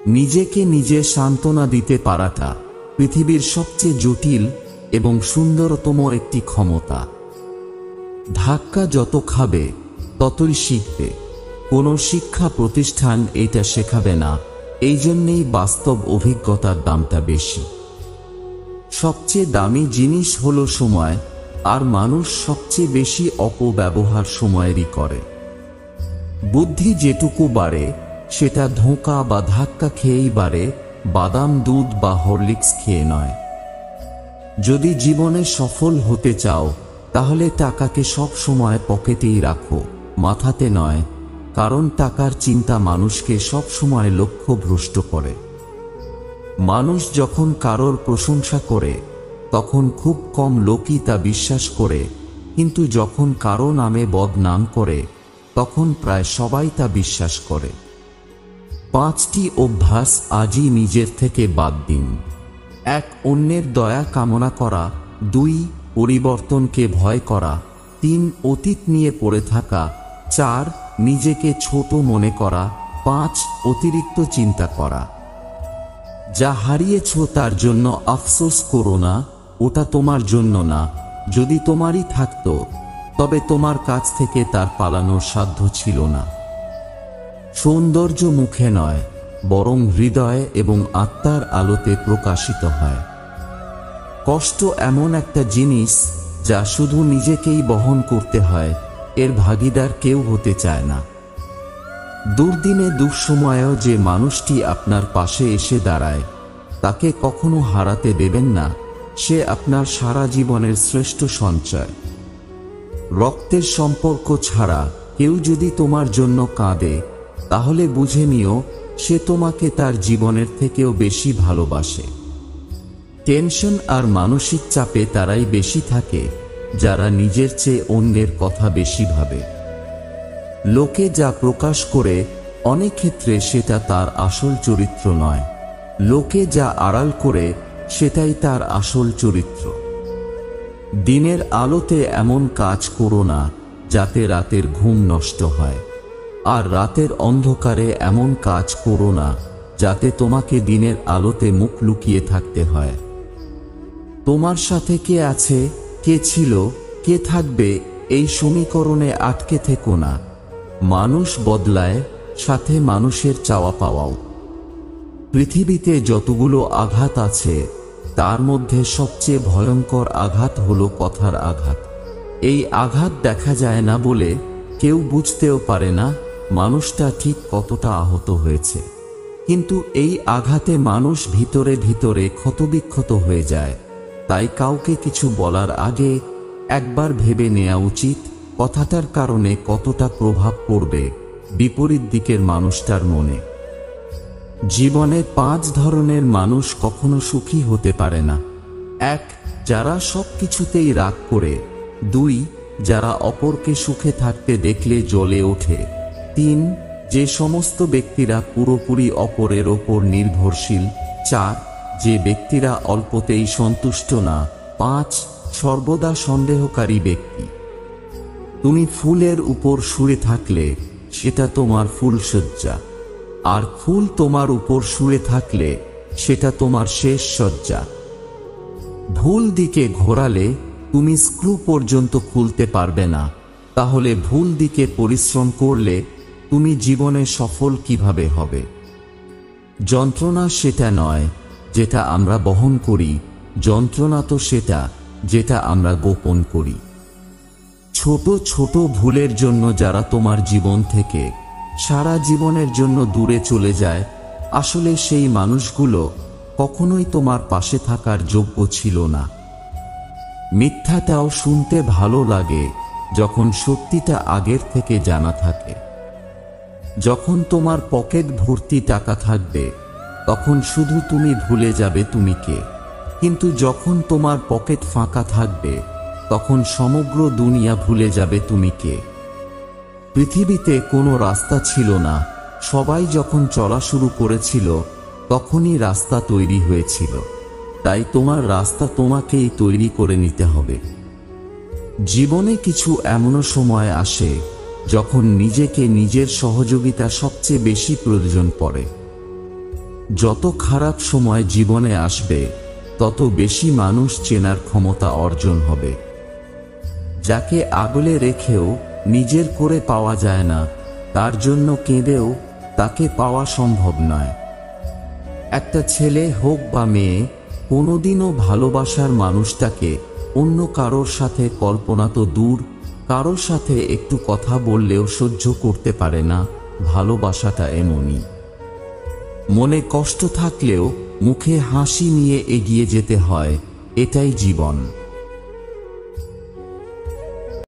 নিজেকে নিজে সান্ত্বনা দিতে পারাটা পৃথিবীর সবচেয়ে জটিল এবং সুন্দরতম একটি ক্ষমতা। ধাক্কা যত খাবে ততই শিখবে। কোনো শিক্ষা প্রতিষ্ঠান এটা শেখাবে না, এই জন্যেই বাস্তব অভিজ্ঞতার দামটা বেশি। সবচেয়ে দামি জিনিস হলো সময়, আর মানুষ সবচেয়ে বেশি অপব্যবহার সময়েরই করে। বুদ্ধি যেটুকু বাড়ে সেটা ধোঁকা বা ধাক্কা খেয়েই বাড়ে, বাদাম দুধ বা হরলিক্স খেয়ে নয়। যদি জীবনে সফল হতে চাও তাহলে টাকাকে সব সময় পকেটেই রাখো, মাথাতে নয়, কারণ টাকার চিন্তা মানুষকে সব সময় লক্ষ্যভ্রষ্ট করে। মানুষ যখন কারোর প্রশংসা করে তখন খুব কম লোকই তা বিশ্বাস করে, কিন্তু যখন কারো নামে বদনাম করে তখন প্রায় সবাই তা বিশ্বাস করে। 5টি অভ্যাস আজই নিজের থেকে বাদ দিন। 1. অন্যের দয়া কামনা করা। 2. পরিবর্তনকে ভয় করা। 3. অতীত নিয়ে পড়ে থাকা। 4. নিজেকে ছোট মনে করা। 5. অতিরিক্ত চিন্তা করা। যা হারিয়েছ তার জন্য আফসোস করো না, ওটা তোমার জন্য না। যদি তোমারই থাকতো তবে তোমার কাছ থেকে তার পালানোর সাধ্য ছিল না। সৌন্দর্য মুখে নয়, বরং হৃদয় এবং আত্মার আলোতে প্রকাশিত হয়। কষ্ট এমন একটা জিনিস যা শুধু নিজেকেই বহন করতে হয়, এর ভাগীদার কেউ হতে চায় না। দুর্দিনে দুঃসময়েও যে মানুষটি আপনার পাশে এসে দাঁড়ায় তাকে কখনো হারাতে দেবেন না, সে আপনার সারা জীবনের শ্রেষ্ঠ সঞ্চয়। রক্তের সম্পর্ক ছাড়া কেউ যদি তোমার জন্য কাঁদে তাহলে বুঝে নিও সে তোমাকে তার জীবনের থেকেও বেশি ভালোবাসে। টেনশন আর মানসিক চাপে তারাই বেশি থাকে যারা নিজের চেয়ে অন্যের কথা বেশি ভাবে। লোকে যা প্রকাশ করে অনেক ক্ষেত্রে সেটা তার আসল চরিত্র নয়, লোকে যা আড়াল করে সেটাই তার আসল চরিত্র। দিনের আলোতে এমন কাজ করো না যাতে রাতের ঘুম নষ্ট হয়, আর রাতের অন্ধকারে এমন কাজ করো না যাতে তোমাকে দিনের আলোতে মুখ লুকিয়ে থাকতে হয়। তোমার সাথে কে আছে, কে ছিল, কে থাকবে, এই সমীকরণে আটকে থেকো না। মানুষ বদলায়, সাথে মানুষের চাওয়া পাওয়াও। পৃথিবীতে যতগুলো আঘাত আছে তার মধ্যে সবচেয়ে ভয়ঙ্কর আঘাত হলো কথার আঘাত। এই আঘাত দেখা যায় না বলে কেউ বুঝতেও পারে না মানুষটা ঠিক কতটা আহত হয়েছে, কিন্তু এই আঘাতে মানুষ ভিতরে ভিতরে ক্ষতবিক্ষত হয়ে যায়। তাই কাউকে কিছু বলার আগে একবার ভেবে নেওয়া উচিত কথাটার কারণে কতটা প্রভাব পড়বে বিপরীত দিকের মানুষটার মনে। জীবনে 5 ধরনের মানুষ কখনো সুখী হতে পারে না। 1. যারা সবকিছুতেই রাগ করে। 2. যারা অপরকে সুখে থাকতে দেখলে জ্বলে ওঠে। 3. যে সমস্ত ব্যক্তিরা পুরোপুরি অপরের ওপর নির্ভরশীল। 4. যে ব্যক্তিরা অল্পতেই সন্তুষ্ট না। 5. সর্বদা সন্দেহকারী ব্যক্তি। তুমি ফুলের উপর শুয়ে থাকলে সেটা তোমার ফুলশয্যা, আর ফুল তোমার উপর শুয়ে থাকলে সেটা তোমার শেষ শয্যা। ভুল দিকে ঘোরালে তুমি স্ক্রু পর্যন্ত খুলতে পারবে না, তাহলে ভুল দিকে পরিশ্রম করলে তুমি জীবনে সফল কিভাবে হবে? যন্ত্রণা সেটা নয় যেটা আমরা বহন করি, যন্ত্রণা তো সেটা যেটা আমরা গোপন করি। ছোট ছোট ভুলের জন্য যারা তোমার জীবন থেকে সারা জীবনের জন্য দূরে চলে যায়, আসলে সেই মানুষগুলো কখনোই তোমার পাশে থাকার যোগ্য ছিল না। মিথ্যাটাও শুনতে ভালো লাগে যখন সত্যিটা আগের থেকে জানা থাকে। যখন তোমার পকেট ভর্তি টাকা থাকবে তখন শুধু তুমি ভুলে যাবে তুমি কে, কিন্তু যখন তোমার পকেট ফাঁকা থাকবে তখন সমগ্র দুনিয়া ভুলে যাবে তুমি কে। পৃথিবীতে কোনো রাস্তা ছিল না, সবাই যখন চলা শুরু করেছিল তখনই রাস্তা তৈরি হয়েছিল। তাই তোমার রাস্তা তোমাকেই তৈরি করে নিতে হবে। জীবনে কিছু এমনও সময় আসে যখন নিজেকে নিজের সহযোগিতা সবচেয়ে বেশি প্রয়োজন পড়ে। যত খারাপ সময় জীবনে আসবে তত বেশি মানুষ চেনার ক্ষমতা অর্জন হবে। যাকে আগলে রেখেও নিজের করে পাওয়া যায় না, তার জন্য কেঁদেও তাকে পাওয়া সম্ভব নয়। একটা ছেলে হোক বা মেয়ে কোনোদিনও ভালোবাসার মানুষটাকে অন্য কারোর সাথে কল্পনা তো দূর, কারোর সাথে একটু কথা বললেও সহ্য করতে পারে না। ভালোবাসাটা এমনই, মনে কষ্ট থাকলেও মুখে হাসি নিয়ে এগিয়ে যেতে হয়, এটাই জীবন।